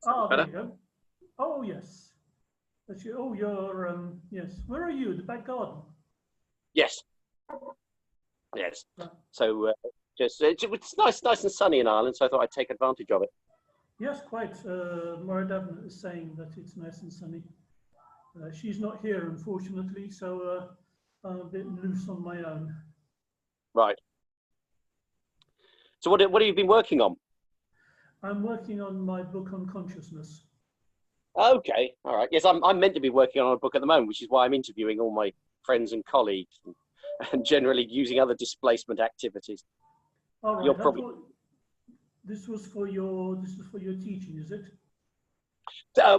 Ah, there Better? you go. Oh, yes. That's you. Oh, you're, yes. Where are you? The back garden? Yes. Yes. Right. So it's nice and sunny in Ireland, so I thought I'd take advantage of it. Yes, quite. Moradab is saying that it's nice and sunny. She's not here, unfortunately, so I'm a bit loose on my own. Right. So what have you been working on? I'm working on my book on consciousness. Okay, all right. Yes, I'm meant to be working on a book at the moment, which is why I'm interviewing all my friends and colleagues, and generally using other displacement activities. All right. You're probably This was for your teaching, is it?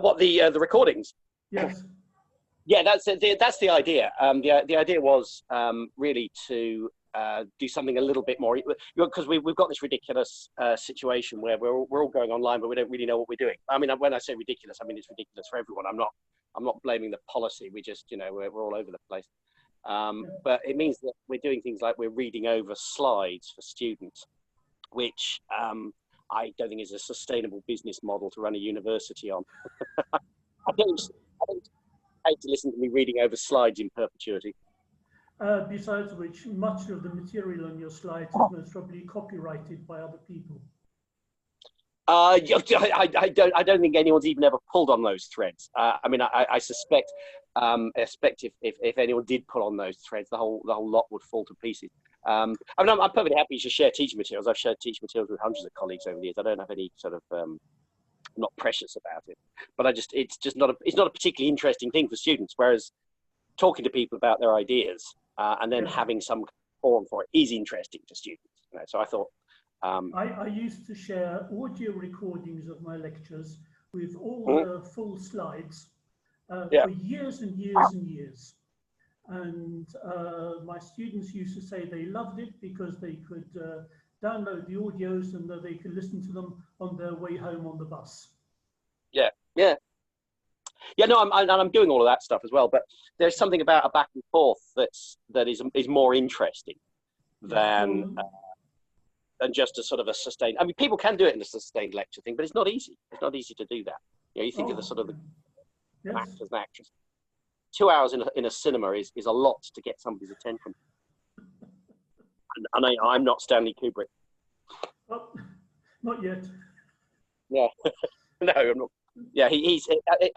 what the recordings? Yes. Yeah, that's the idea. The idea was really to do something a little bit more, because we've got this ridiculous situation where we're all going online, but we don't really know what we're doing. I mean, when I say ridiculous, I mean it's ridiculous for everyone. I'm not blaming the policy. We just, we're all over the place. But it means that we're doing things like we're reading over slides for students, which I don't think is a sustainable business model to run a university on. I don't pay to listen to me reading over slides in perpetuity. Besides which, much of the material on your slides is most probably copyrighted by other people. I don't think anyone's even ever pulled on those threads. I mean, I suspect if anyone did pull on those threads, the whole lot would fall to pieces. I mean, I'm perfectly happy to share teaching materials. I've shared teaching materials with hundreds of colleagues over the years. I don't have any sort of not precious about it, but it's not a particularly interesting thing for students. Whereas talking to people about their ideas and then having some forum for it is interesting to students. So I thought. I used to share audio recordings of my lectures with all the full slides for years and years and years. And my students used to say they loved it because they could download the audios and that they could listen to them on their way home on the bus. No, I'm doing all of that stuff as well. But there's something about a back and forth that is more interesting than just a sort of a sustained. I mean, people can do it in a sustained lecture thing, but it's not easy. It's not easy to do that. You think of the sort of the actors and actresses. 2 hours in a cinema is a lot to get somebody's attention. And I'm not Stanley Kubrick. Oh, not yet. Yeah, no, I'm not. Yeah, he's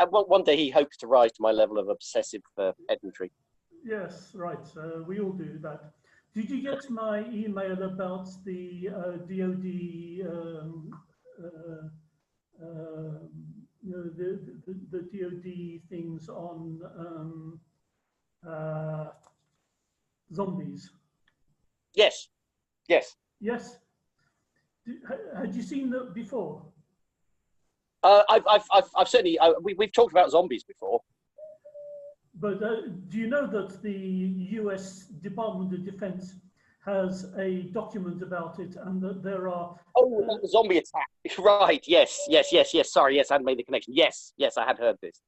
one day he hopes to rise to my level of obsessive pedantry. Yes, right. We all do that. Did you get my email about the DoD, the DoD things on zombies? Yes. Yes. Had you seen that before? I've certainly we've talked about zombies before. But do you know that the US Department of Defense has a document about it, and that there are... the zombie attack. Right, yes. Sorry, yes, I hadn't made the connection. Yes, I had heard this.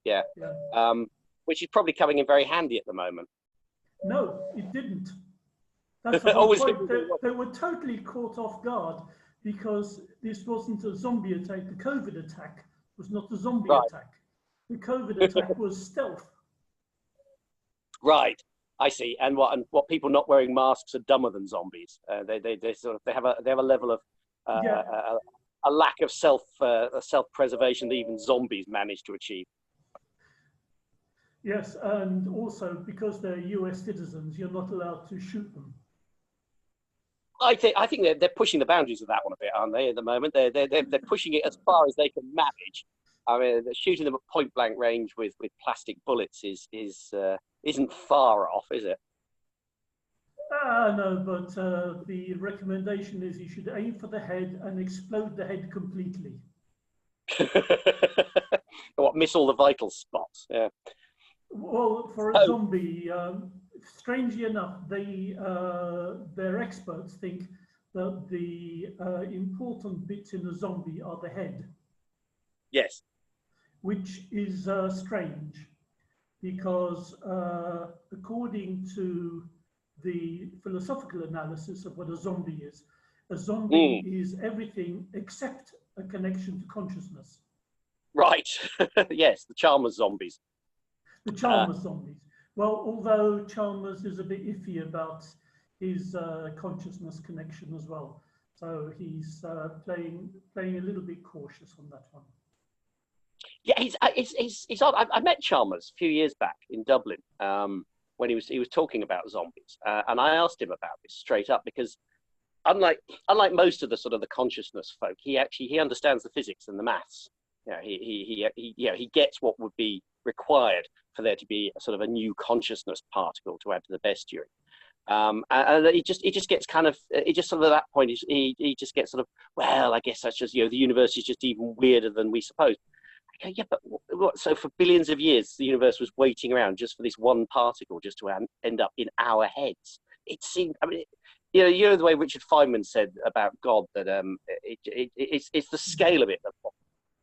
Yeah. Which is probably coming in very handy at the moment. No, it didn't. That's the whole point. They were totally caught off guard because this wasn't a zombie attack. The COVID attack was not a zombie attack. The COVID attack was stealth. Right, I see. And what people not wearing masks are dumber than zombies. They have a level of a lack of self-preservation that even zombies manage to achieve. Yes, and also because they're US citizens, you're not allowed to shoot them. I think they're pushing the boundaries of that one a bit, aren't they? At the moment, they're pushing it as far as they can manage. I mean, shooting them at point blank range with plastic bullets isn't far off, is it? No, but the recommendation is you should aim for the head and explode the head completely. Miss all the vital spots? Yeah. Well, for a zombie, strangely enough, their experts think that the important bits in a zombie are the head. Yes. Which is strange, because according to the philosophical analysis of what a zombie is everything except a connection to consciousness. Right. Yes, the Chalmers zombies. The Chalmers zombies. Well, although Chalmers is a bit iffy about his consciousness connection as well, so he's playing a little bit cautious on that one. Yeah, he's odd. I met Chalmers a few years back in Dublin when he was talking about zombies, and I asked him about this straight up because unlike most of the sort of the consciousness folk, he understands the physics and the maths. Yeah, he gets what would be required for there to be a sort of a new consciousness particle to add to the bestiary. And he just gets kind of, it just sort of at that point, he just gets sort of, well, I guess that's just, the universe is just even weirder than we suppose. Okay, yeah, but what, so for billions of years, the universe was waiting around just for this one particle just to end up in our heads. It seemed, I mean, you know the way Richard Feynman said about God, that it's the scale of it that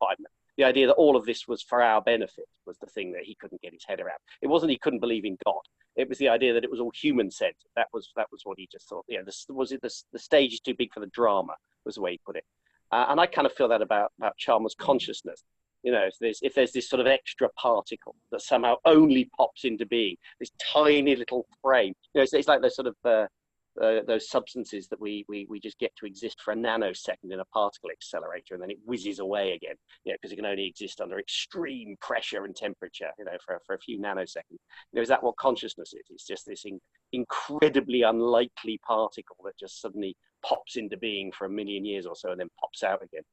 Feynman. The idea that all of this was for our benefit was the thing that he couldn't get his head around. It wasn't he couldn't believe in God. It was the idea that it was all human-centered. That was what he just thought. The stage is too big for the drama, was the way he put it. And I kind of feel that about Chalmers' consciousness. If there's this sort of extra particle that somehow only pops into being, this tiny little frame. It's like those sort of those substances that we just get to exist for a nanosecond in a particle accelerator, and then it whizzes away again, because it can only exist under extreme pressure and temperature, for a few nanoseconds. Is that what consciousness is? It's just this incredibly unlikely particle that just suddenly pops into being for a million years or so and then pops out again.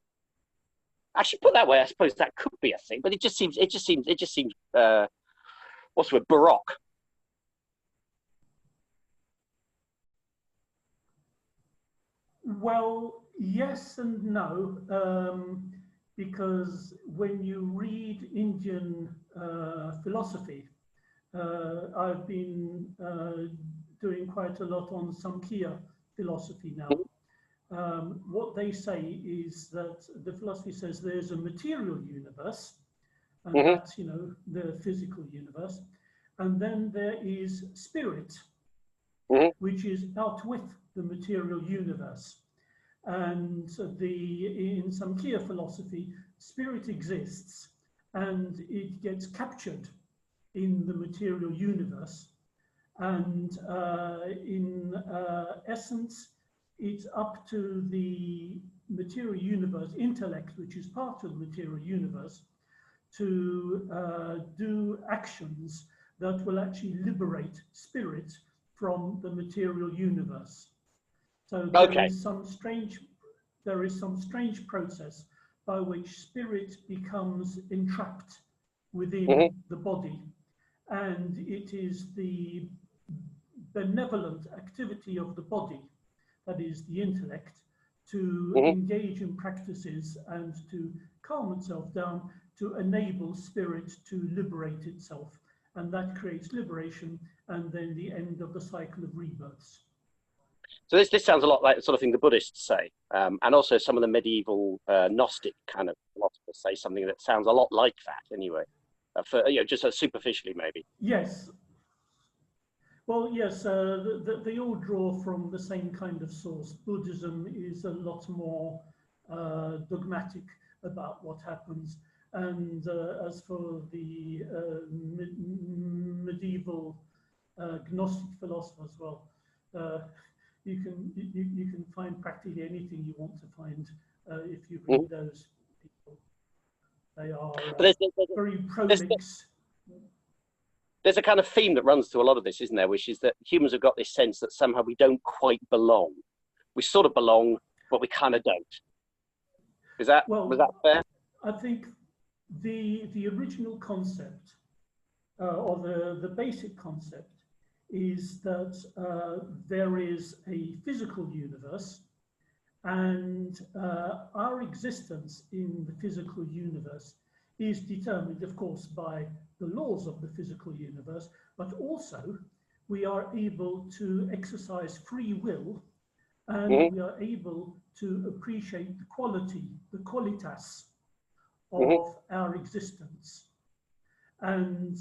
Actually, put that way, I suppose that could be a thing, but it just seems what's the word, baroque. Well, yes and no, because when you read Indian philosophy, I've been doing quite a lot on Samkhya philosophy now. What they say is that the philosophy says there's a material universe, and that's, the physical universe, and then there is spirit, which is out with the material universe. And in Samkhya philosophy, spirit exists and it gets captured in the material universe. And in essence, it's up to the material universe, intellect, which is part of the material universe, to do actions that will actually liberate spirit from the material universe. So there is some strange process by which spirit becomes entrapped within the body, and it is the benevolent activity of the body, that is the intellect, to engage in practices and to calm itself down to enable spirit to liberate itself, and that creates liberation and then the end of the cycle of rebirths. So this sounds a lot like the sort of thing the Buddhists say, and also some of the medieval Gnostic kind of philosophers say something that sounds a lot like that anyway, just superficially maybe. Yes. Well, yes, they all draw from the same kind of source. Buddhism is a lot more dogmatic about what happens, and as for the medieval Gnostic philosophers, well, you can find practically anything you want to find if you read those people. They are very prolix. There's a kind of theme that runs through a lot of this, isn't there? Which is that humans have got this sense that somehow we don't quite belong. We sort of belong, but we kind of don't. Was that fair? I think the original concept, or the basic concept, is that there is a physical universe, and our existence in the physical universe is determined, of course, by the laws of the physical universe, but also we are able to exercise free will, and we are able to appreciate the quality, the qualitas of our existence. And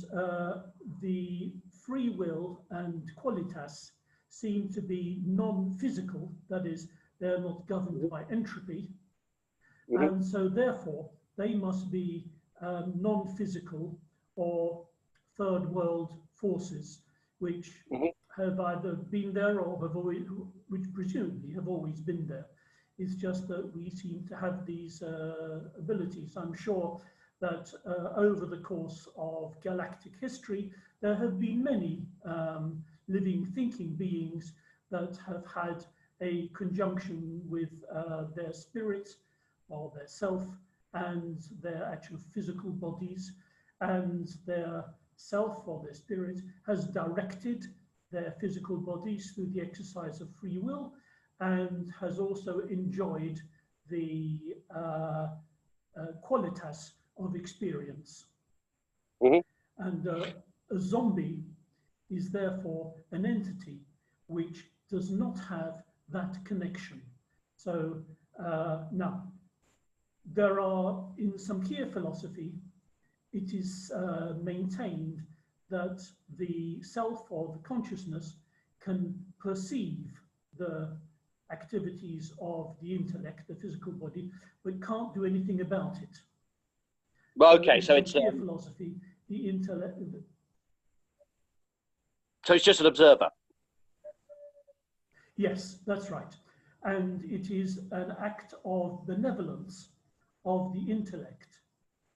the free will and qualitas seem to be non-physical, that is, they're not governed by entropy, and so therefore they must be non-physical or third world forces which have either been there or have always, which presumably have always been there. It's just that we seem to have these abilities. I'm sure that over the course of galactic history, there have been many living, thinking beings that have had a conjunction with their spirit or their self and their actual physical bodies, and their self or their spirit has directed their physical bodies through the exercise of free will, and has also enjoyed the qualitas of experience. And a zombie is therefore an entity which does not have that connection. So now, there are, in Samkhya philosophy, it is maintained that the self or the consciousness can perceive the activities of the intellect, the physical body, but can't do anything about it. Well, okay, so it's philosophy, the intellect. So it's just an observer. Yes, that's right, and it is an act of benevolence of the intellect,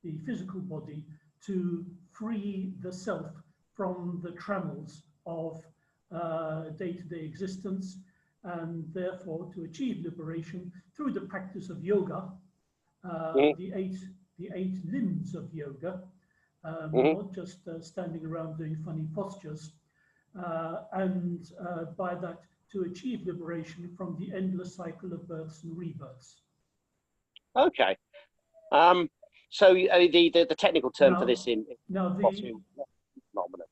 the physical body, to free the self from the trammels of day-to-day existence, and therefore to achieve liberation through the practice of yoga, the eight limbs of yoga, not just standing around doing funny postures, and by that to achieve liberation from the endless cycle of births and rebirths. Okay. So the technical term for this in phenomenon.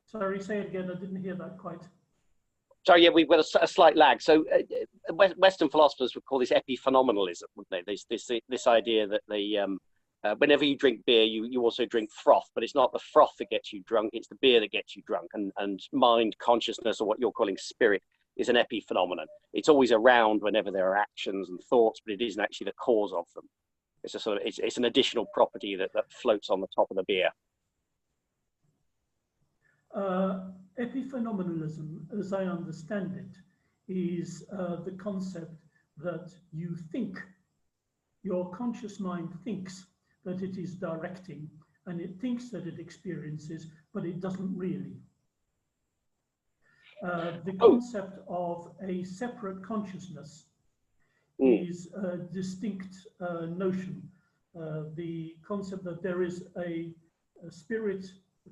Sorry, say it again. I didn't hear that quite. Sorry, yeah, we've got a slight lag. So Western philosophers would call this epiphenomenalism, wouldn't they? This idea that whenever you drink beer, you also drink froth, but it's not the froth that gets you drunk; it's the beer that gets you drunk. And mind, consciousness, or what you're calling spirit, is an epiphenomenon. It's always around whenever there are actions and thoughts, but it isn't actually the cause of them. It's a sort of it's an additional property that floats on the top of the beer. Epiphenomenalism, as I understand it, is the concept that you think, your conscious mind thinks that it is directing, and it thinks that it experiences, but it doesn't really. The concept of a separate consciousness is a distinct notion. The concept that there is a spirit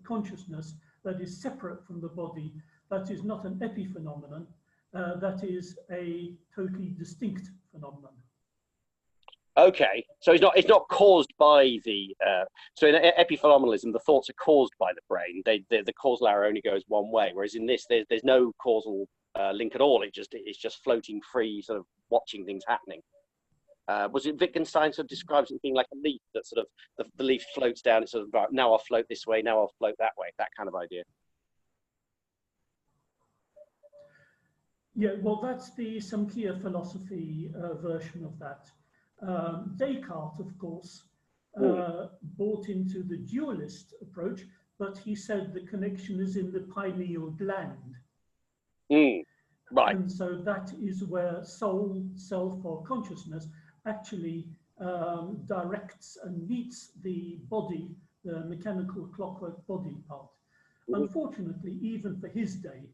consciousness that is separate from the body, that is not an epiphenomenon, that is a totally distinct phenomenon. Okay, so it's not caused by the so in epiphenomenalism the thoughts are caused by the brain. The causal arrow only goes one way, whereas in this there's no causal link at all. It's just floating free, sort of watching things happening. Was it Wittgenstein sort of describes it being like a leaf that sort of the leaf floats down? It's sort of right, now I'll float this way, now I'll float that way, that kind of idea. Yeah, well, that's the Samkhya philosophy version of that. Descartes, of course, bought into the dualist approach, but he said the connection is in the pineal gland. Right. And so that is where soul, self, or consciousness actually directs and meets the body, the mechanical clockwork body part. Unfortunately, even for his day,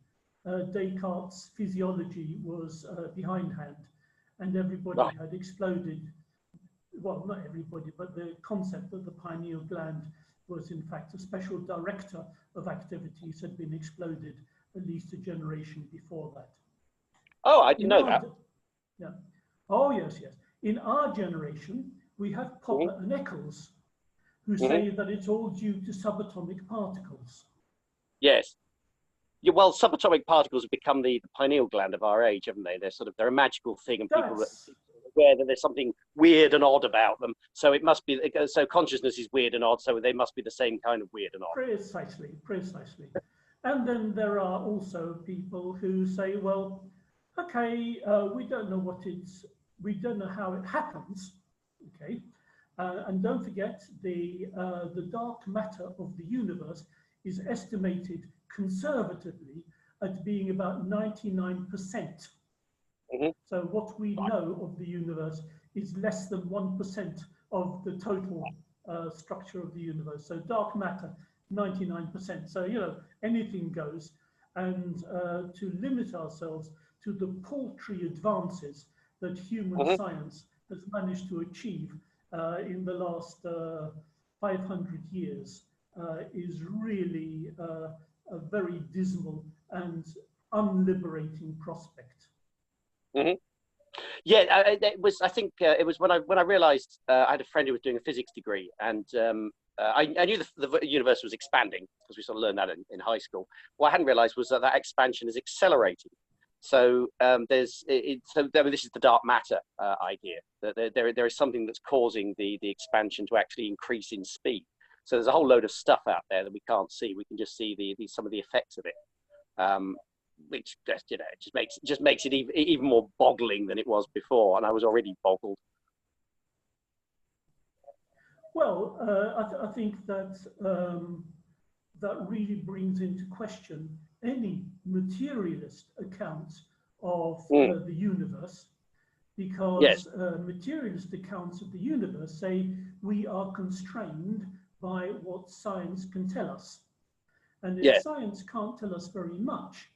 Descartes' physiology was behindhand, and everybody had exploded. Well, not everybody, but the concept that the pineal gland was in fact a special director of activities had been exploded at least a generation before that. Oh, I didn't know that. Yeah. Oh, yes, yes. In our generation, we have Popper and Eccles, who say that it's all due to subatomic particles. Yes. Yeah, well, subatomic particles have become the pineal gland of our age, haven't they? They're a magical thing, and people are aware that there's something weird and odd about them. So it must be, so consciousness is weird and odd, so they must be the same kind of weird and odd. Precisely, precisely. And then there are also people who say, well, okay, we don't know how it happens, okay, And don't forget, the dark matter of the universe is estimated conservatively at being about 99%. So what we know of the universe is less than 1% of the total structure of the universe. So dark matter, 99%. So, you know, anything goes. And to limit ourselves to the paltry advances that human science has managed to achieve in the last 500 years is really a very dismal and unliberating prospect. Yeah, it was. I think it was when I realised I had a friend who was doing a physics degree, and I knew the universe was expanding because we sort of learned that in high school. What I hadn't realised was that expansion is accelerating. So this is the dark matter idea, that there is something that's causing the expansion to actually increase in speed. So there's a whole load of stuff out there that we can't see. We can just see some of the effects of it. Which just, you know, just makes it even more boggling than it was before, and I was already boggled. Well, I think that that really brings into question any materialist account of the universe, because materialist accounts of the universe say we are constrained by what science can tell us, and if science can't tell us very much,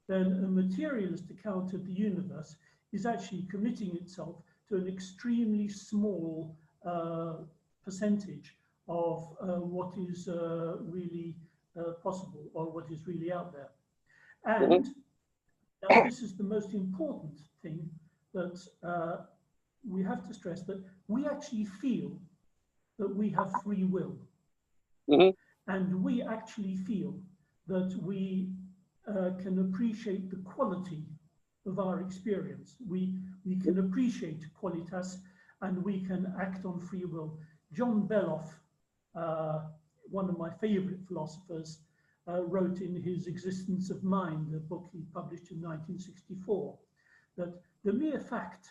then a materialist account of the universe is actually committing itself to an extremely small percentage of what is really possible, or what is really out there. And now this is the most important thing, that we have to stress, that we actually feel that we have free will. And we actually feel that we can appreciate the quality of our experience. We can appreciate qualitas, and we can act on free will. John Beloff, one of my favorite philosophers, wrote in his Existence of Mind, a book he published in 1964, that the mere fact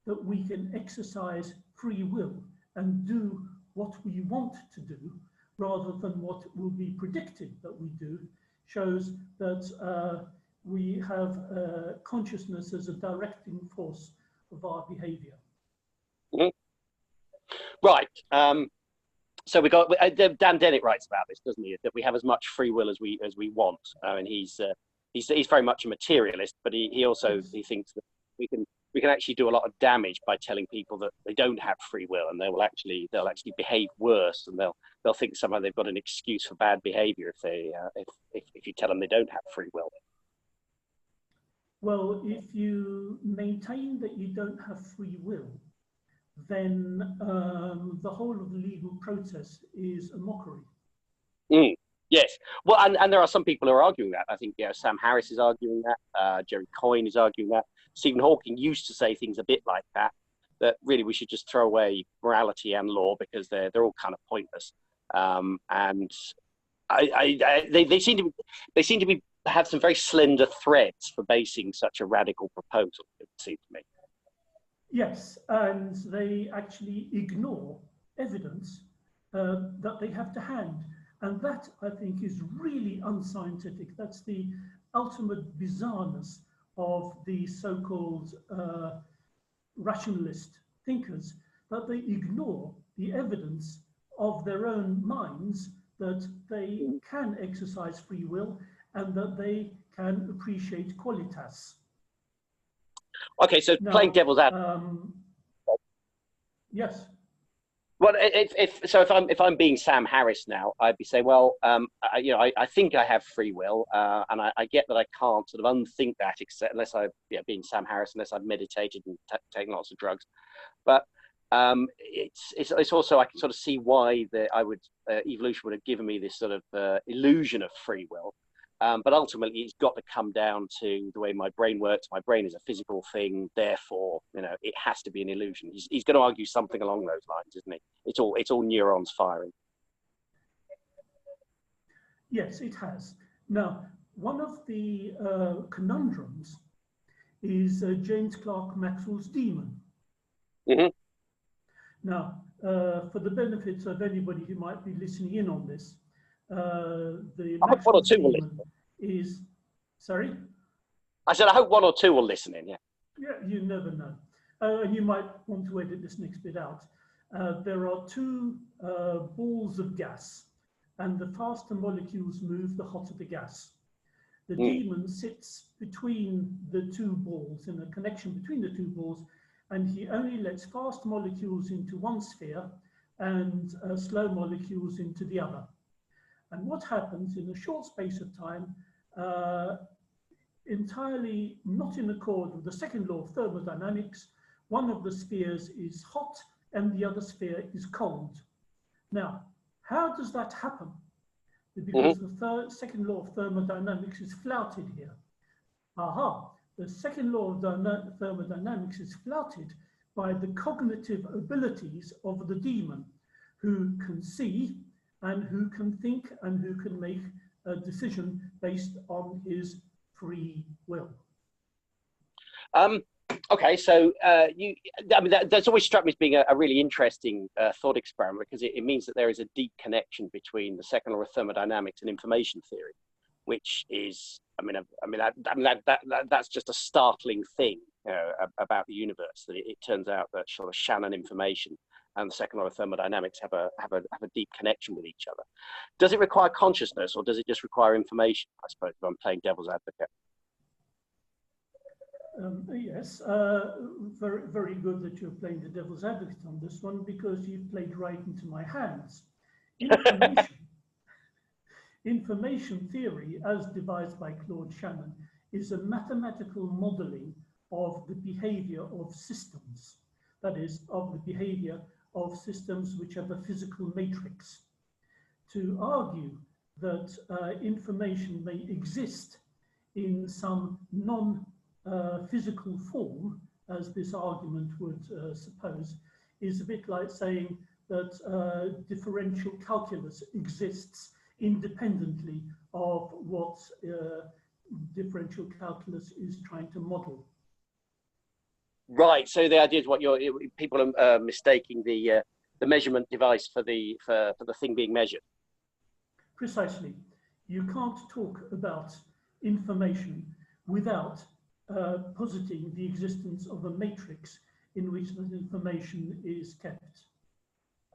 that we can exercise free will and do what we want to do rather than what will be predicted that we do shows that we have consciousness as a directing force of our behavior. Right. So we got Dan Dennett writes about this, doesn't he? That we have as much free will as we want, and he's very much a materialist, but he also thinks that we can actually do a lot of damage by telling people that they don't have free will, and they'll actually behave worse, and they'll think somehow they've got an excuse for bad behavior if you tell them they don't have free will. Well, if you maintain that you don't have free will, then the whole of the legal process is a mockery. Yes. Well, and there are some people who are arguing that. I think Sam Harris is arguing that. Jerry Coyne is arguing that. Stephen Hawking used to say things a bit like that really we should just throw away morality and law because they're all kind of pointless. And they seem to have some very slender threads for basing such a radical proposal, it seems to me. Yes, and they actually ignore evidence that they have to hand. And that, I think, is really unscientific. That's the ultimate bizarreness of the so-called rationalist thinkers, that they ignore the evidence of their own minds that they can exercise free will and that they can appreciate qualitas. Okay, so now, playing devil's advocate. Yes. Well, if I'm being Sam Harris now, I'd be saying, well, I think I have free will, and I get that I can't sort of unthink that, except unless being Sam Harris, unless I've meditated and taken lots of drugs. But it's also, I can sort of see why evolution would have given me this sort of illusion of free will. But ultimately, it's got to come down to the way my brain works. My brain is a physical thing, therefore, it has to be an illusion. He's going to argue something along those lines, isn't he? It's all neurons firing. Yes, it has. Now, one of the conundrums is James Clerk Maxwell's demon. Now, for the benefit of anybody who might be listening in on this, the I hope one or two will demon is, sorry? I said, I hope one or two will listen in, yeah. Yeah, you never know. And you might want to edit this next bit out. There are two balls of gas, and the faster molecules move, the hotter the gas. The demon sits between the two balls, in a connection between the two balls, and he only lets fast molecules into one sphere and slow molecules into the other. And what happens in a short space of time, entirely not in accord with the second law of thermodynamics, one of the spheres is hot and the other sphere is cold. Now, how does that happen? Because the second law of thermodynamics is flouted here. Aha, the second law of thermodynamics is flouted by the cognitive abilities of the demon, who can see and who can think and who can make a decision based on his free will. Okay, so I mean, that's always struck me as being a really interesting thought experiment, because it means that there is a deep connection between the second law of thermodynamics and information theory, which is, that's just a startling thing about the universe. That it turns out that sort of Shannon information and the second law of thermodynamics have a deep connection with each other. Does it require consciousness, or does it just require information? I suppose, if I'm playing devil's advocate. Yes, very, very good that you're playing the devil's advocate on this one, because you've played right into my hands. Information theory, as devised by Claude Shannon, is a mathematical modeling of the behavior of systems. That is, of the behavior of systems which have a physical matrix. To argue that information may exist in some non-physical form, as this argument would suppose, is a bit like saying that differential calculus exists independently of what differential calculus is trying to model. Right. So the idea is people are mistaking the measurement device for the thing being measured. Precisely. You can't talk about information without positing the existence of a matrix in which that information is kept.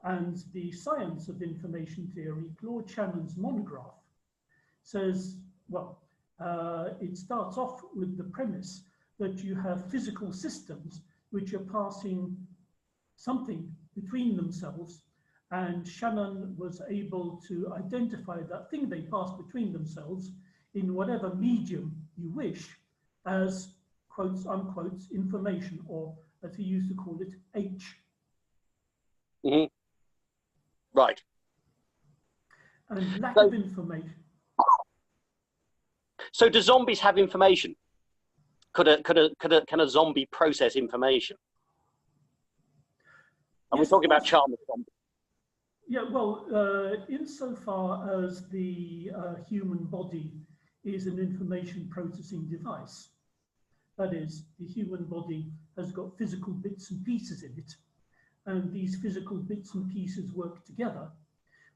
And the science of information theory, Claude Shannon's monograph, says, well, it starts off with the premise that you have physical systems which are passing something between themselves, and Shannon was able to identify that thing they pass between themselves in whatever medium you wish as, quotes unquote, information, or as he used to call it, H. Mm-hmm. Right. And lack of information. So do zombies have information? Can a zombie process information? Are we talking about charm of zombies? Yeah, well, insofar as the human body is an information processing device, that is, the human body has got physical bits and pieces in it, and these physical bits and pieces work together,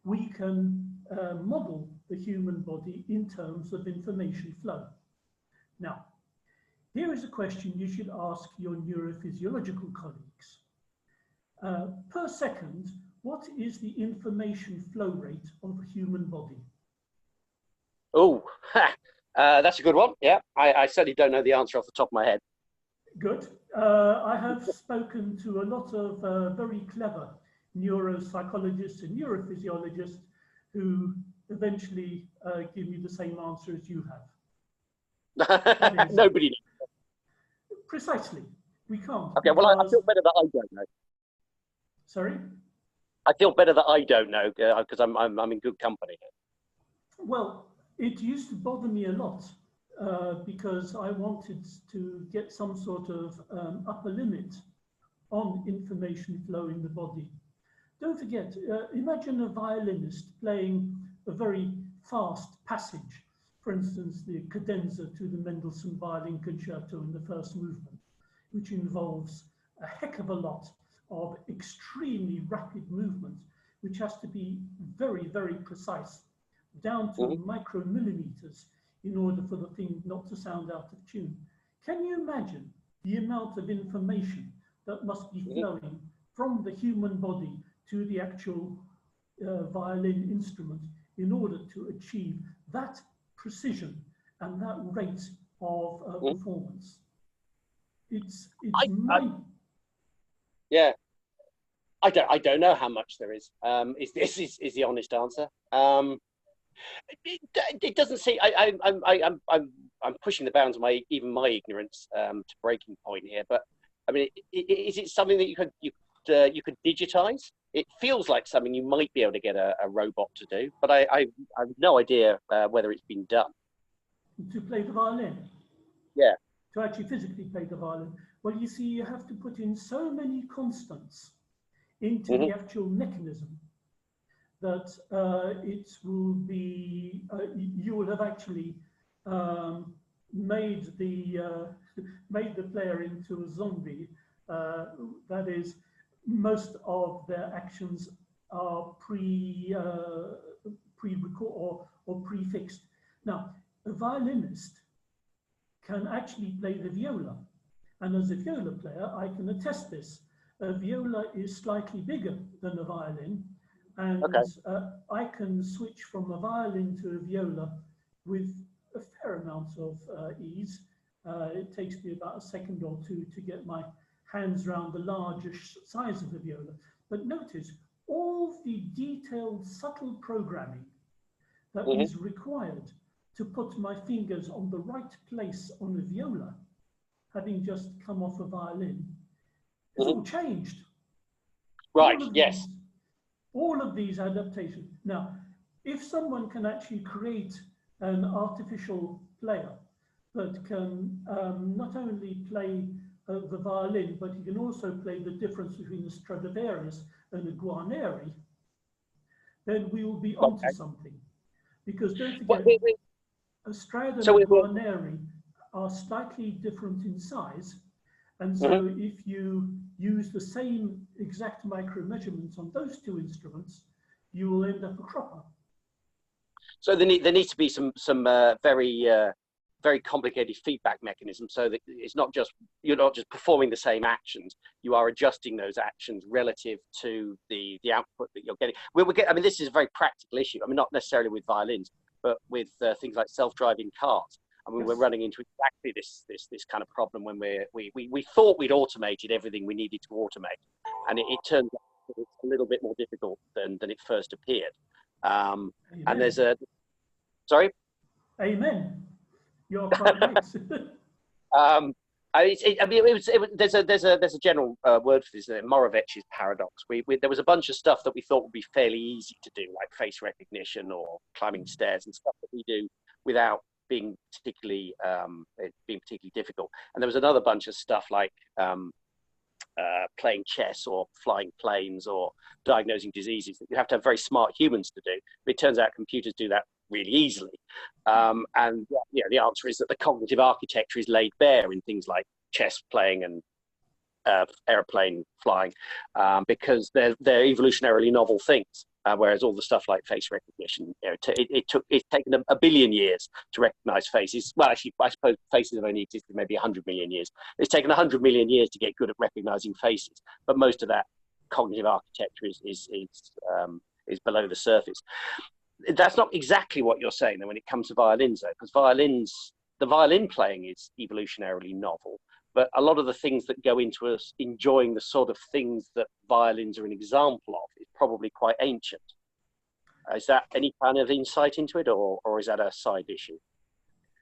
we can model the human body in terms of information flow. Now, here is a question you should ask your neurophysiological colleagues. Per second, what is the information flow rate of a human body? Oh, that's a good one. Yeah, I certainly don't know the answer off the top of my head. Good. I have spoken to a lot of very clever neuropsychologists and neurophysiologists who eventually give you the same answer as you have. Nobody knows. Precisely. We can't. Okay, well, I feel better that I don't know. Sorry? I feel better that I don't know, because I'm in good company. Well, it used to bother me a lot because I wanted to get some sort of upper limit on information flow in the body. Don't forget, imagine a violinist playing a very fast passage, for instance, the cadenza to the Mendelssohn violin concerto in the first movement, which involves a heck of a lot of extremely rapid movement, which has to be very, very precise, down to micromillimeters in order for the thing not to sound out of tune. Can you imagine the amount of information that must be flowing from the human body to the actual violin instrument in order to achieve that precision and that rate of performance? Yeah, I don't know how much there is. Is the honest answer. It doesn't seem. I'm pushing the bounds of my ignorance to breaking point here. But I mean, is it something that you could digitize? It feels like something you might be able to get a robot to do, but I have no idea whether it's been done. To play the violin? Yeah. To actually physically play the violin. Well, you see, you have to put in so many constants into the actual mechanism that it will be, you will have actually made the player into a zombie. That is, most of their actions are pre-record or prefixed. Now, a violinist can actually play the viola, and as a viola player, I can attest this. A viola is slightly bigger than a violin, and I can switch from a violin to a viola with a fair amount of ease. It takes me about a second or two to get my hands around the larger size of the viola. But notice all the detailed, subtle programming that is required to put my fingers on the right place on a viola, having just come off a violin, it's all changed. Right, yes. All of these adaptations. Now, if someone can actually create an artificial player that can not only play the violin, but he can also play the difference between a Stradivarius and a Guarneri, then we will be onto something. Because don't forget, a Strad and a Guarneri are slightly different in size. And so if you use the same exact micro measurements on those two instruments, you will end up a cropper. So there needs to be some very complicated feedback mechanism, so that it's not just, you're not just performing the same actions, you are adjusting those actions relative to the output that you're getting. I mean, this is a very practical issue. I mean, not necessarily with violins, but with things like self-driving cars. I mean, we're running into exactly this kind of problem when we thought we'd automated everything we needed to automate, and it turns out that it's a little bit more difficult than it first appeared. And there's sorry? Amen. You're quite right. There's a general word for this, Moravec's paradox. There was a bunch of stuff that we thought would be fairly easy to do, like face recognition or climbing stairs and stuff that we do without being particularly difficult. And there was another bunch of stuff like playing chess or flying planes or diagnosing diseases that you have to have very smart humans to do. But it turns out computers do that really easily. And the answer is that the cognitive architecture is laid bare in things like chess playing and airplane flying, because they're evolutionarily novel things. Whereas all the stuff like face recognition, it's taken a billion years to recognize faces. Well, actually, I suppose faces have only existed maybe 100 million years. It's taken 100 million years to get good at recognizing faces, but most of that cognitive architecture is below the surface. That's not exactly what you're saying, though, when it comes to violins, though, because the violin playing is evolutionarily novel. But a lot of the things that go into us enjoying the sort of things that violins are an example of is probably quite ancient. Is that any kind of insight into it, or is that a side issue?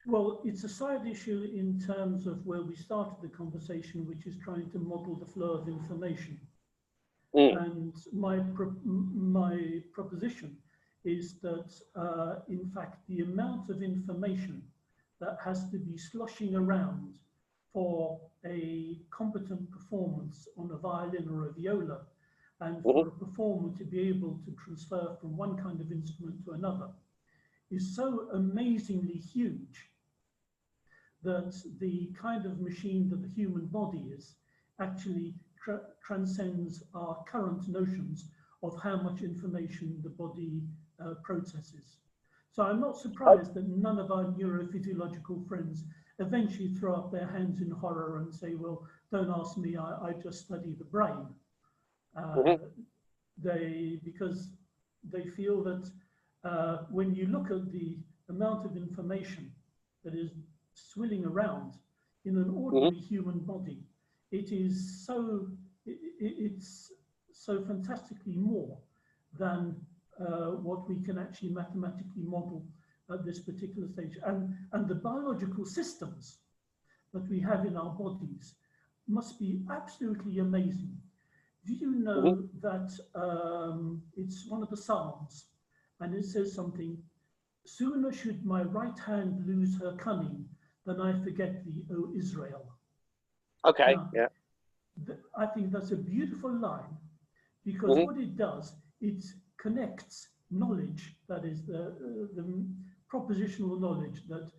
Well, it's a side issue in terms of where we started the conversation, which is trying to model the flow of information. And my proposition is that, in fact, the amount of information that has to be sloshing around for a competent performance on a violin or a viola, and for a performer to be able to transfer from one kind of instrument to another, is so amazingly huge that the kind of machine that the human body is actually transcends our current notions of how much information the body processes. So I'm not surprised that none of our neurophysiological friends eventually throw up their hands in horror and say, well, don't ask me, I just study the brain. Because they feel that when you look at the amount of information that is swilling around in an ordinary human body, it's so fantastically more than what we can actually mathematically model at this particular stage. And the biological systems that we have in our bodies must be absolutely amazing. Do you know that it's one of the Psalms, and it says something, sooner should my right hand lose her cunning than I forget thee, O Israel. Okay, now, yeah. I think that's a beautiful line, because what it does, it connects knowledge, that is the propositional knowledge that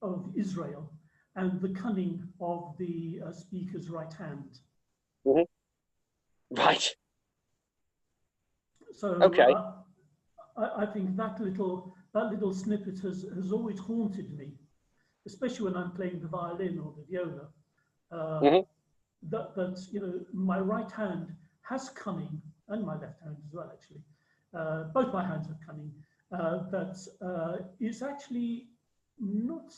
of Israel, and the cunning of the speaker's right hand. Right. So okay. I think that little snippet has always haunted me, especially when I'm playing the violin or the viola. That you know, my right hand has cunning, and my left hand as well, actually. Both my hands have cunning. That is actually not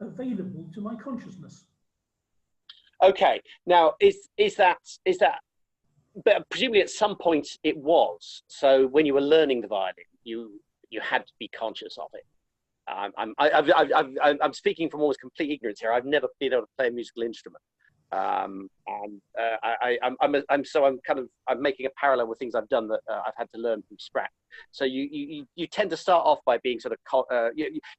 available to my consciousness. Okay. Now, is that? But presumably at some point it was. So when you were learning the violin, you had to be conscious of it. I'm speaking from almost complete ignorance here. I've never been able to play a musical instrument, I'm making a parallel with things I've done that I've had to learn from scratch. So you tend to start off by being sort of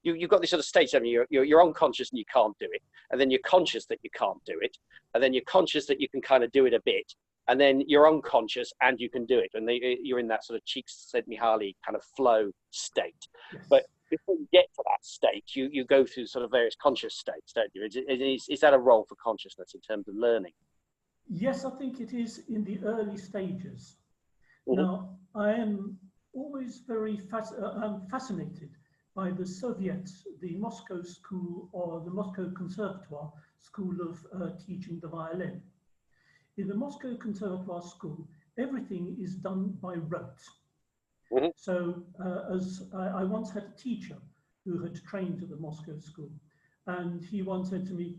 you've got this sort of stage. I mean, you're unconscious and you can't do it, and then you're conscious that you can't do it, and then you're conscious that you can kind of do it a bit, and then you're unconscious and you can do it, and you're in that sort of Csikszentmihalyi kind of flow state. Yes. But before you get to that state, you go through sort of various conscious states, don't you? Is that a role for consciousness in terms of learning? Yes, I think it is in the early stages. Now, I am always very fascinated by the Soviets, the Moscow School or the Moscow Conservatoire School of teaching the violin. In the Moscow Conservatoire School, everything is done by rote. So as I once had a teacher who had trained at the Moscow School, and he once said to me,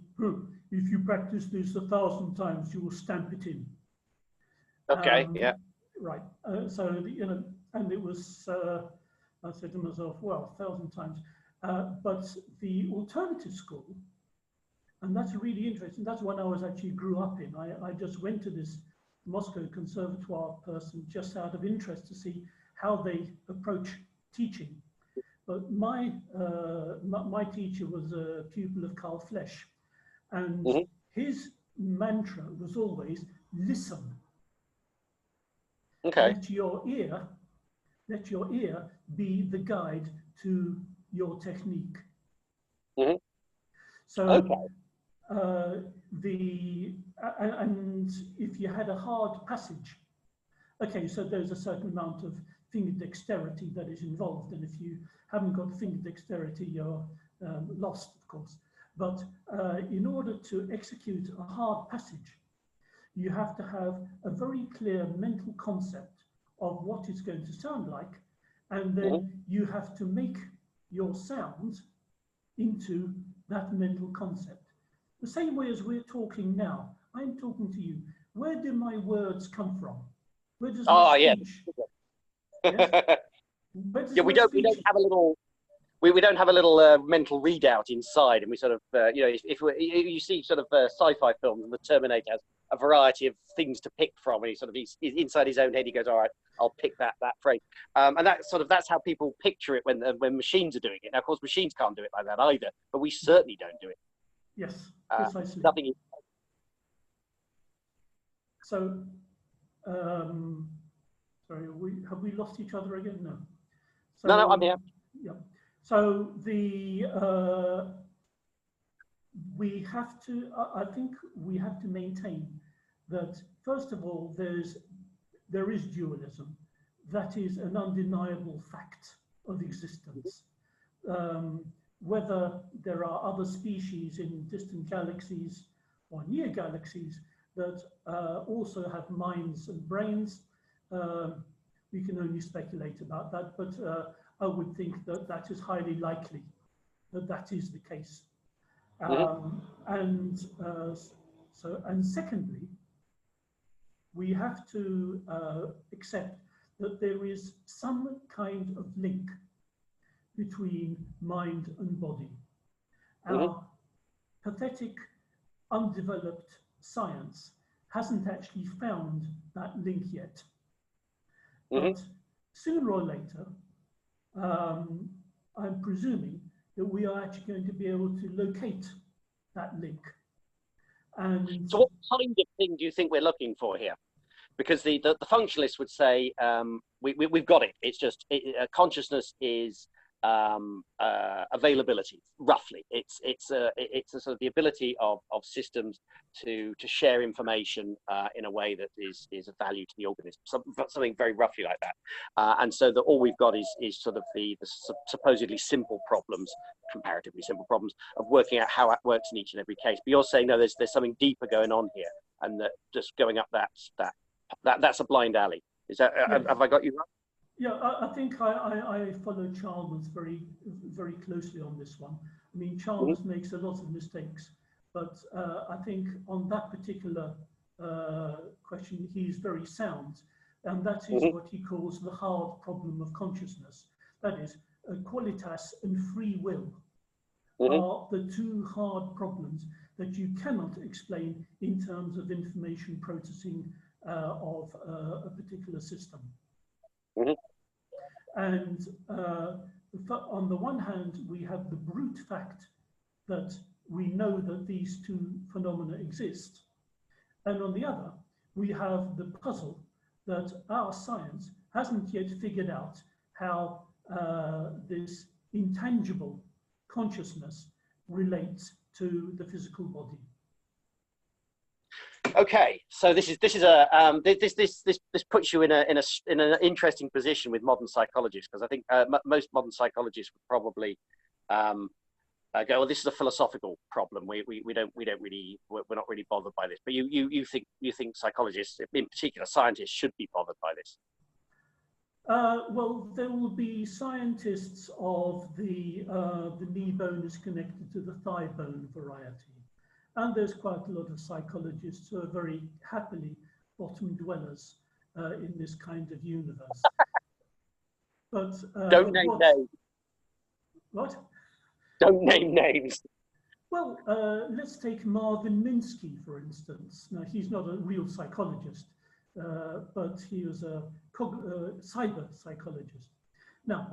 if you practice this 1,000 times, you will stamp it in. Okay, yeah. Right, so, you know, and it was, I said to myself, well, 1,000 times. But the alternative school, and that's really interesting, that's one I was actually grew up in. I just went to this Moscow Conservatoire person just out of interest to see how they approach teaching. But my teacher was a pupil of Carl Flesch, and his mantra was always listen. Okay. Let your ear be the guide to your technique. So and if you had a hard passage, okay, so there's a certain amount of finger dexterity that is involved, and if you haven't got finger dexterity, you're lost, of course. But in order to execute a hard passage, you have to have a very clear mental concept of what it's going to sound like, and then you have to make your sound into that mental concept. The same way as we're talking now, I'm talking to you. Where do my words come from? Where does my speech? Yeah, we don't have a little. We don't have a little mental readout inside, and we sort of, you know, if you see sort of sci-fi films, and the Terminator has a variety of things to pick from, and he's inside his own head. He goes, all right, I'll pick that phrase, and that's how people picture it when machines are doing it. Now, of course, machines can't do it like that either, but we certainly don't do it. Yes, precisely. Nothing is. So, sorry, have we lost each other again? No. So, no, I'm here. Yeah. So we have to. I think we have to maintain that, first of all, there is dualism. That is an undeniable fact of existence. Whether there are other species in distant galaxies or near galaxies that also have minds and brains, we can only speculate about that, but I would think that that is highly likely, that that is the case. And secondly, we have to accept that there is some kind of link between mind and body. Our pathetic, undeveloped science hasn't actually found that link yet. But sooner or later, I'm presuming that we are actually going to be able to locate that link. And so what kind of thing do you think we're looking for here? Because the functionalists would say, we've got it. It's just consciousness is availability, roughly. It's a sort of the ability of systems to share information in a way that is of value to the organism, something very roughly like that. And so that all we've got is sort of the supposedly simple problems, comparatively simple problems, of working out how it works in each and every case. But you're saying, no, there's something deeper going on here, and that just going up that's a blind alley. Is that, yes. Have I got you right? Yeah, I think I follow Chalmers very, very closely on this one. I mean, Chalmers makes a lot of mistakes, but I think on that particular question, he's very sound. And that is what he calls the hard problem of consciousness. That is, qualitas and free will are the two hard problems that you cannot explain in terms of information processing of a particular system. And on the one hand, we have the brute fact that we know that these two phenomena exist. And on the other, we have the puzzle that our science hasn't yet figured out how this intangible consciousness relates to the physical body. Okay, so this puts you in an interesting position with modern psychologists, because I think most modern psychologists would probably go, well, this is a philosophical problem. We're not really bothered by this. But you think psychologists, in particular scientists, should be bothered by this? Well, there will be scientists of the knee bone is connected to the thigh bone variety. And there's quite a lot of psychologists who are very happily bottom dwellers in this kind of universe. But don't name names. What? Don't name names. Well, let's take Marvin Minsky, for instance. Now, he's not a real psychologist, but he was a cyber psychologist. Now,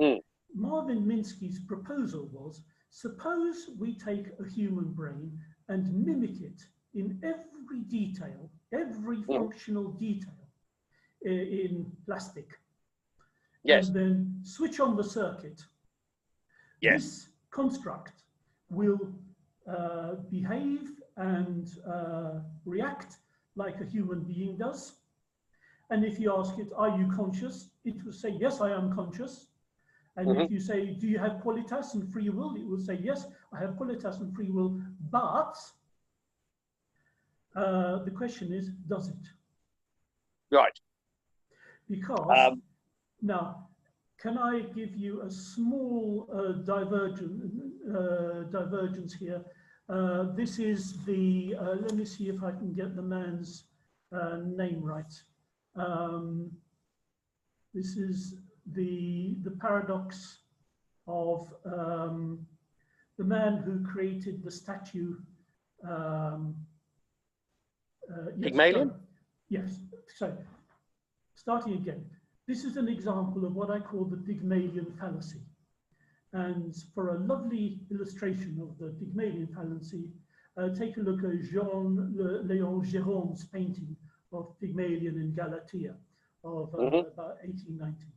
Marvin Minsky's proposal was, suppose we take a human brain and mimic it in every detail, every functional detail in plastic. Yes. And then switch on the circuit. Yes. This construct will behave and react like a human being does. And if you ask it, are you conscious? It will say, yes, I am conscious. And if you say, do you have qualitas and free will? It will say, yes, I have qualitas and free will, but the question is, does it? Right. Because, now, can I give you a small divergence here? This is the, let me see if I can get the man's name right. This is the paradox of the man who created the statue. Pygmalion? Yes, so starting again. This is an example of what I call the Pygmalion fallacy. And for a lovely illustration of the Pygmalion fallacy, take a look at Jean-Léon Gérôme's painting of Pygmalion in Galatea of about 1890.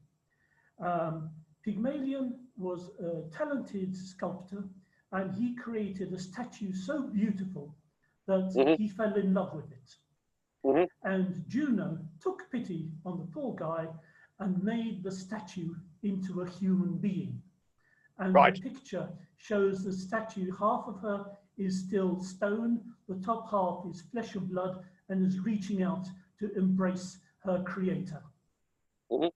Pygmalion was a talented sculptor, and he created a statue so beautiful that he fell in love with it. Mm-hmm. And Juno took pity on the poor guy and made the statue into a human being. And Right. the picture shows the statue, half of her is still stone, the top half is flesh and blood, and is reaching out to embrace her creator. Mm-hmm.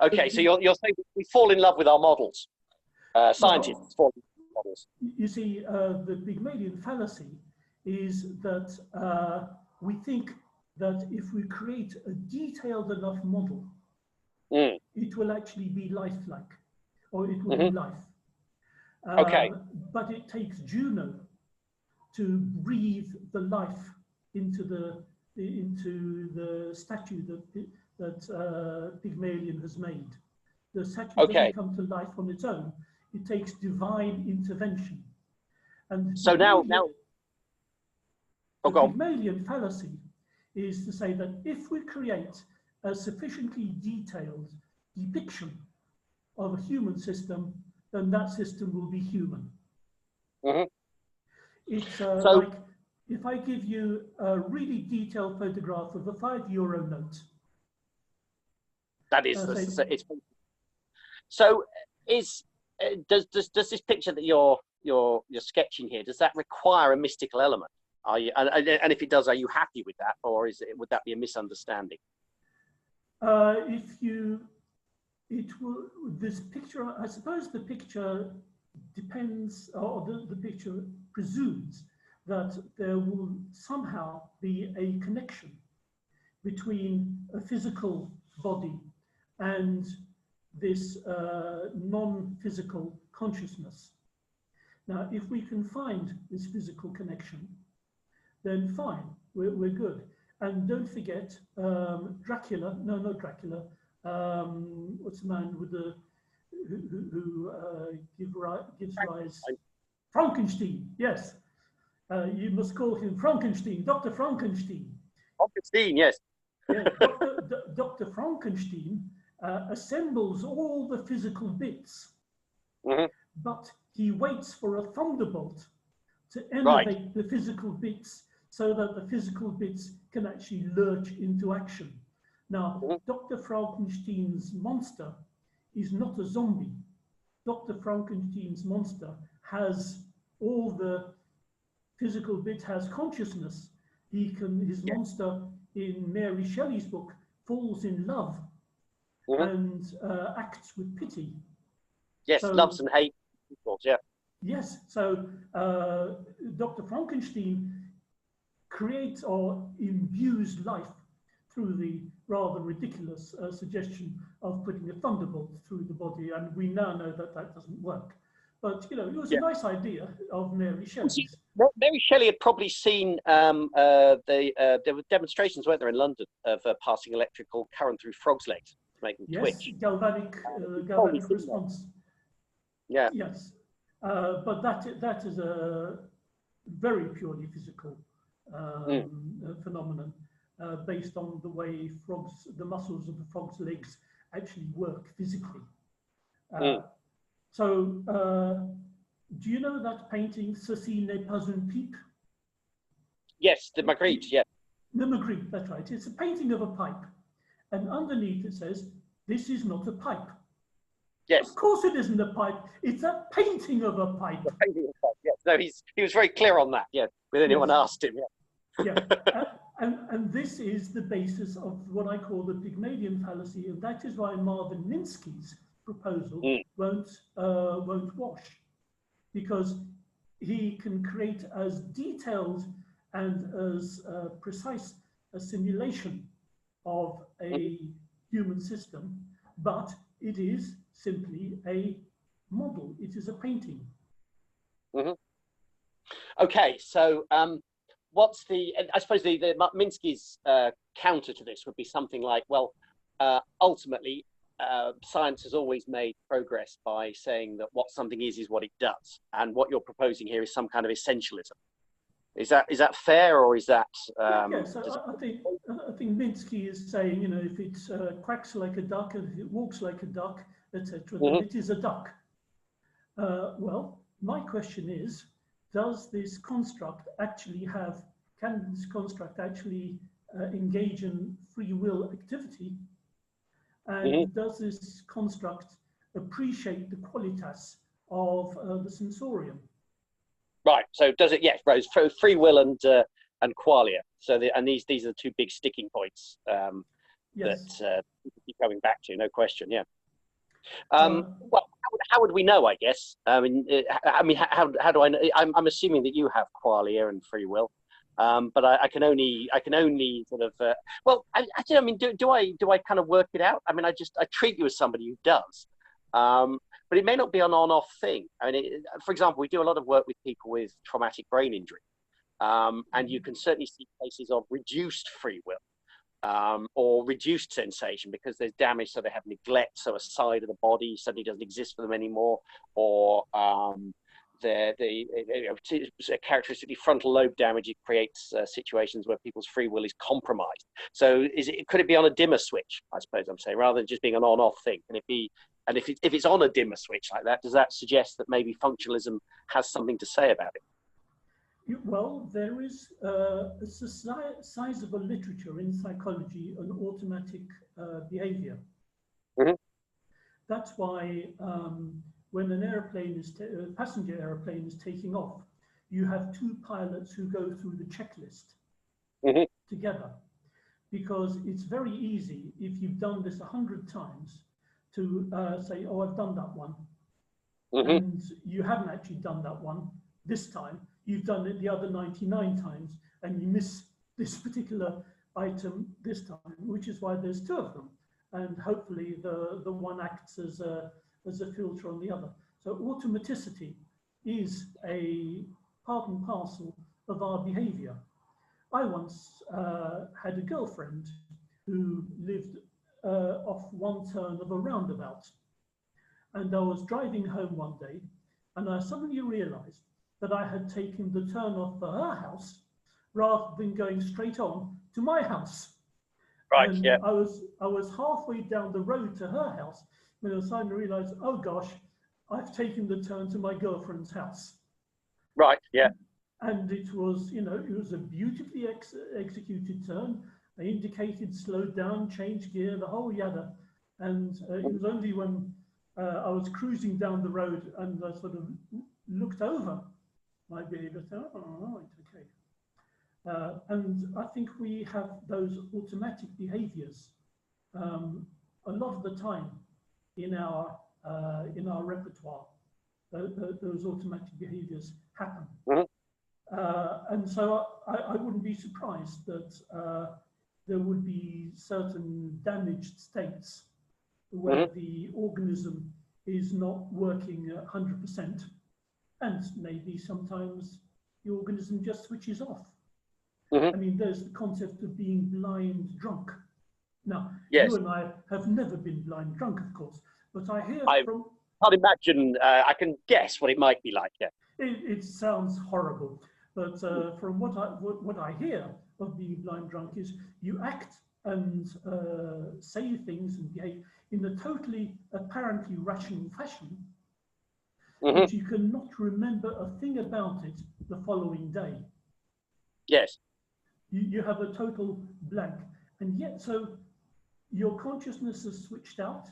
Okay, so you're saying we fall in love with our models. Scientists fall in love with models. You see, the Pygmalion fallacy is that we think that if we create a detailed enough model, it will actually be lifelike, or it will be life. Okay. But it takes Juno to breathe the life into the statue that Pygmalion has made. The statue doesn't come to life on its own. It takes divine intervention. And so now the Pygmalion fallacy is to say that if we create a sufficiently detailed depiction of a human system, then that system will be human. Mm-hmm. It's like if I give you a really detailed photograph of a €5 note. That is, so does this picture that you're sketching here, does that require a mystical element? Are you, and if it does, are you happy with that, or would that be a misunderstanding? This picture, I suppose the picture depends, or the picture presumes that there will somehow be a connection between a physical body and this non-physical consciousness. Now, if we can find this physical connection, then fine, we're good. And don't forget, Dracula, no, not Dracula, what's the man with the, who gives rise? Frankenstein, yes. You must call him Frankenstein, Dr. Frankenstein. Frankenstein, yes. Yeah, Dr. Frankenstein assembles all the physical bits, but he waits for a thunderbolt to elevate the physical bits so that the physical bits can actually lurch into action. Now, Dr. Frankenstein's monster is not a zombie. Dr. Frankenstein's monster has all the physical bit, has consciousness. His monster in Mary Shelley's book falls in love and acts with pity. Yes, so, loves and hates. Yeah. Yes, so Dr. Frankenstein creates or imbues life through the rather ridiculous suggestion of putting a thunderbolt through the body, and we now know that that doesn't work. But, you know, it was a nice idea of Mary Shelley's. Mary Shelley had probably seen, there were demonstrations, weren't there, in London, of passing electrical current through frogs' legs to make them twitch. Yes, galvanic response. Yeah. Yes, but that is a very purely physical phenomenon based on the way the muscles of the frog's legs actually work physically. So, do you know that painting, Ceci n'est pas une pipe? Yes, the Magritte, yeah. The Magritte, that's right. It's a painting of a pipe. And underneath it says, this is not a pipe. Yes. Of course it isn't a pipe. It's a painting of a pipe. A painting of a pipe, yes. No, he was very clear on that, yeah, when anyone asked him, yeah. And this is the basis of what I call the Pygmalion fallacy, and that is why Marvin Minsky's proposal won't wash, because he can create as detailed and as precise a simulation of a human system, but it is simply a model. It is a painting. Okay, so what's I suppose the Minsky's counter to this would be something like, well, ultimately, science has always made progress by saying that what something is what it does, and what you're proposing here is some kind of essentialism. Is that fair, or is that? Yes, I think Minsky is saying, you know, if it quacks like a duck and if it walks like a duck, etc., then it is a duck. Well, my question is, does this construct actually can this construct actually engage in free will activity? And does this construct appreciate the qualitas of the sensorium? Right. So does it? Yes. Right. Free will and qualia. So these are the two big sticking points Yes. that keep coming back to. No question. Yeah. Well, how would we know? I guess. I mean, how do I know? I'm assuming that you have qualia and free will, but I can only sort of. Well, I mean, do I kind of work it out? I mean, I treat you as somebody who does, but it may not be an on-off thing. I mean, for example, we do a lot of work with people with traumatic brain injury, and you can certainly see cases of reduced free will. Or reduced sensation because there's damage, so they have neglect, so a side of the body suddenly doesn't exist for them anymore, or characteristically frontal lobe damage. It creates situations where people's free will is compromised. So could it be on a dimmer switch? I suppose I'm saying, rather than just being an on-off thing. If it's on a dimmer switch like that, does that suggest that maybe functionalism has something to say about it? Well, there is a sizable literature in psychology on automatic behavior. That's why when an airplane passenger airplane is taking off, you have two pilots who go through the checklist together, because it's very easy if you've done this 100 times to say, "Oh, I've done that one," and you haven't actually done that one this time. You've done it the other 99 times, and you miss this particular item this time, which is why there's two of them. And hopefully the one acts as a filter on the other. So automaticity is a part and parcel of our behavior. I once had a girlfriend who lived off one turn of a roundabout. And I was driving home one day, and I suddenly realized that I had taken the turn off for her house rather than going straight on to my house. Right. And yeah. I was halfway down the road to her house when I suddenly realized, oh gosh, I've taken the turn to my girlfriend's house. Right. Yeah. And it was, it was a beautifully executed turn. They indicated, slowed down, changed gear, the whole yada. And it was only when I was cruising down the road and I sort of looked over my behavior, oh, right, okay. And I think we have those automatic behaviors a lot of the time in our repertoire. Those automatic behaviors happen. And so I wouldn't be surprised that there would be certain damaged states where the organism is not working 100%, and maybe sometimes the organism just switches off. I mean, there's the concept of being blind drunk. Now, you and I have never been blind drunk, of course, but I hear from... I can't imagine, I can guess what it might be like, yeah. It sounds horrible, but from what I hear of being blind drunk is you act and say things and behave in a totally apparently rational fashion, but you cannot remember a thing about it the following day. Yes. You have a total blank, and yet so your consciousness has switched out.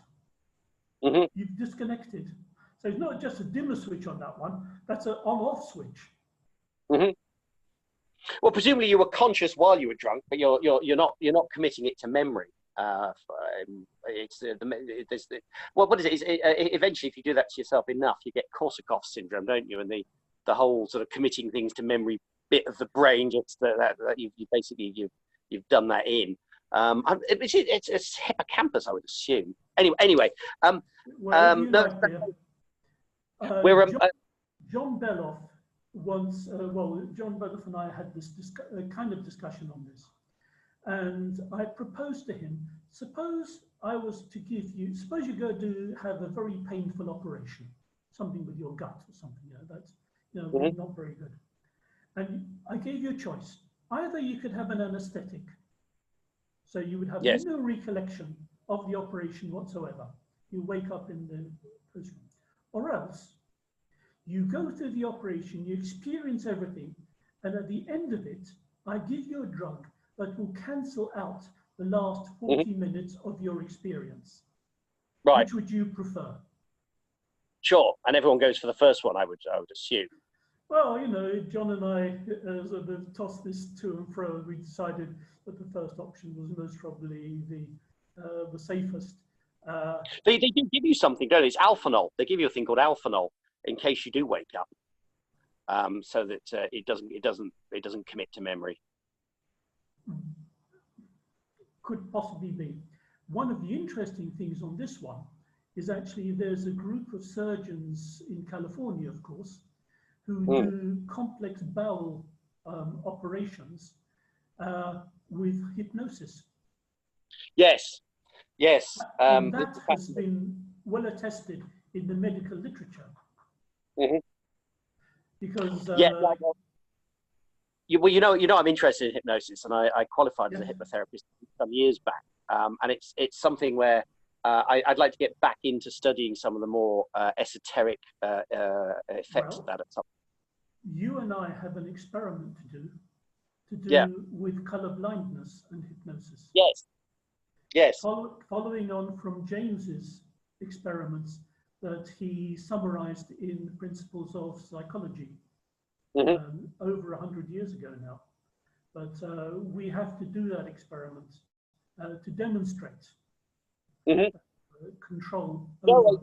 You've disconnected. So it's not just a dimmer switch on that one, that's an on-off switch. Well, presumably you were conscious while you were drunk, but you're not committing it to memory. What is it? Eventually, if you do that to yourself enough, you get Korsakoff syndrome, don't you? And the whole sort of committing things to memory bit of the brain, just that you've done that in. It's hippocampus, I would assume. Anyway. John Beloff once, John Beloff and I had this kind of discussion on this, and I proposed to him, suppose you go to have a very painful operation, something with your gut or something, that's not very good. And I gave you a choice. Either you could have an anesthetic, so you would have no recollection of the operation whatsoever. You wake up in the prison. Or else, you go through the operation, you experience everything, and at the end of it, I give you a drug but will cancel out the last 40 minutes of your experience. Right. Which would you prefer? Sure. And everyone goes for the first one, I would assume. Well, you know, John and I sort of tossed this to and fro, and we decided that the first option was most probably the safest. They do give you something, don't they? It's alphanol. They give you a thing called alphanol in case you do wake up, so that it doesn't commit to memory. Could possibly be. One of the interesting things on this one is actually there's a group of surgeons in California, of course, who do complex bowel operations with hypnosis. Yes, yes. And that has been well attested in the medical literature. Because well, you know, I'm interested in hypnosis, and I qualified as a hypnotherapist some years back, and it's something where I'd like to get back into studying some of the more esoteric effects of that at some point. You and I have an experiment to do with color blindness and hypnosis. Yes. Yes. Following on from James's experiments that he summarized in Principles of Psychology over 100 years ago now. But we have to do that experiment to demonstrate control. No,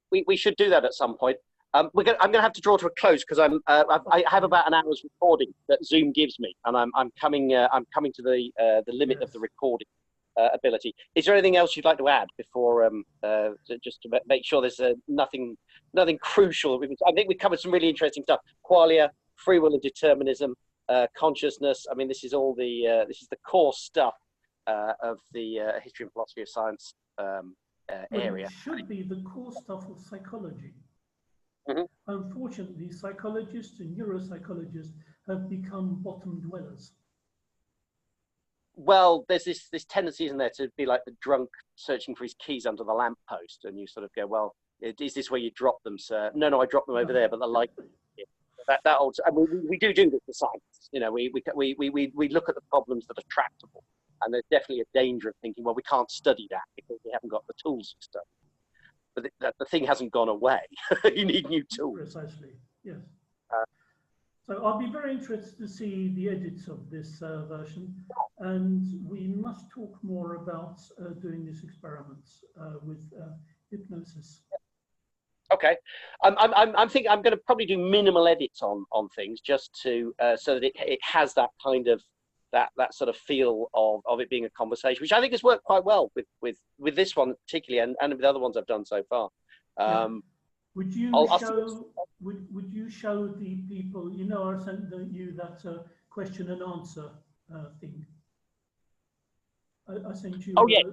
we should do that at some point. I'm going to have to draw to a close because I have about an hour's recording that Zoom gives me, and I'm coming to the limit of the recording ability. Is there anything else you'd like to add before just to make sure there's nothing crucial? I think we covered some really interesting stuff: qualia, free will and determinism, consciousness. I mean, this is all this is the core stuff of the history and philosophy of science area. It should be the core stuff of psychology. Unfortunately, psychologists and neuropsychologists have become bottom dwellers. Well, there's this tendency, isn't there, to be like the drunk searching for his keys under the lamppost, and you sort of go, "Well, is this where you drop them, sir?" No, I dropped them over there, but the light. That old. I mean, we do this for science. You know, we look at the problems that are tractable, and there's definitely a danger of thinking, well, we can't study that because we haven't got the tools to study. But the thing hasn't gone away. You need new tools. Precisely, yes. So I'll be very interested to see the edits of this version, and we must talk more about doing these experiments with hypnosis. Okay. I'm thinking I'm going to probably do minimal edits on things just to so that it has that kind of that sort of feel of it being a conversation, which I think has worked quite well with this one particularly, and with the other ones I've done so far. Would you show the people? You know, I sent you that question and answer thing. I sent you. Oh yeah.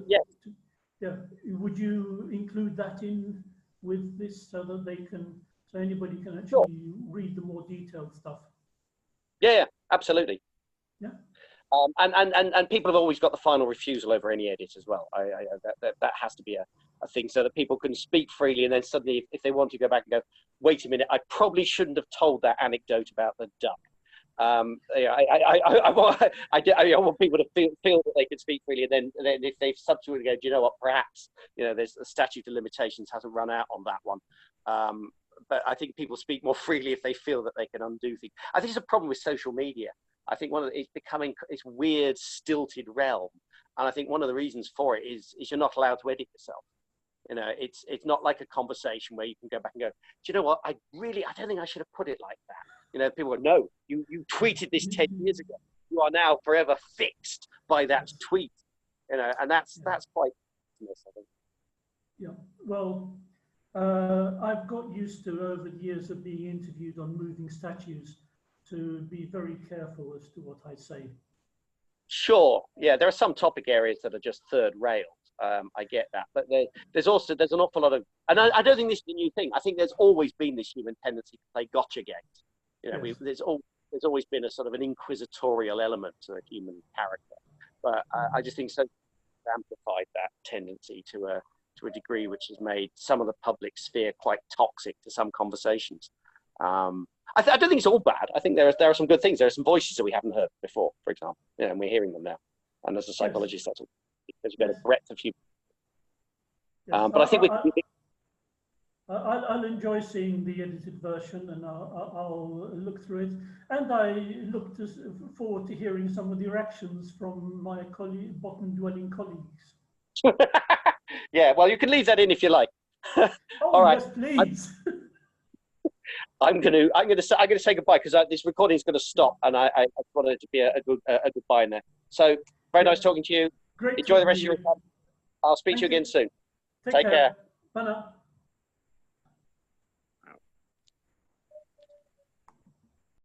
Yeah. Would you include that in with this so that so anybody can actually read the more detailed stuff? Yeah, absolutely. Yeah. And people have always got the final refusal over any edit as well. That has to be a thing so that people can speak freely, and then suddenly if they want to go back and go, wait a minute, I probably shouldn't have told that anecdote about the duck. I want people to feel that they can speak freely, and then if they subsequently go, do you know what, perhaps, you know, there's a statute of limitations hasn't run out on that one. But I think people speak more freely if they feel that they can undo things. I think it's a problem with social media. I think it's becoming this weird, stilted realm, and I think one of the reasons for it is you're not allowed to edit yourself. You know, it's not like a conversation where you can go back and go, do you know what? I don't think I should have put it like that. You know, people go, no, you tweeted this 10 years ago. You are now forever fixed by that tweet. You know, and that's quite, I think. Yeah. Well, I've got used to over the years of being interviewed on moving statues to be very careful as to what I say. Sure. Yeah, there are some topic areas that are just third rails. I get that, but there's an awful lot of, and I don't think this is a new thing. I think there's always been this human tendency to play gotcha games. You know, there's always been a sort of an inquisitorial element to the human character, but I just think so amplified that tendency to a degree which has made some of the public sphere quite toxic to some conversations. I don't think it's all bad. I think there are some good things. There are some voices that we haven't heard before, for example, and we're hearing them now. And as a psychologist, that's there's a better breadth of human. But I think I'll enjoy seeing the edited version, and I'll look through it. And I look forward to hearing some of the reactions from my bottom-dwelling colleagues. Yeah, well, you can leave that in if you like. All right. Yes, please. I'm going to say goodbye because this recording is going to stop, and I wanted it to be a goodbye in there. So very nice talking to you. Great. Enjoy the rest of your time. I'll speak to you again soon. Take care. Bye now.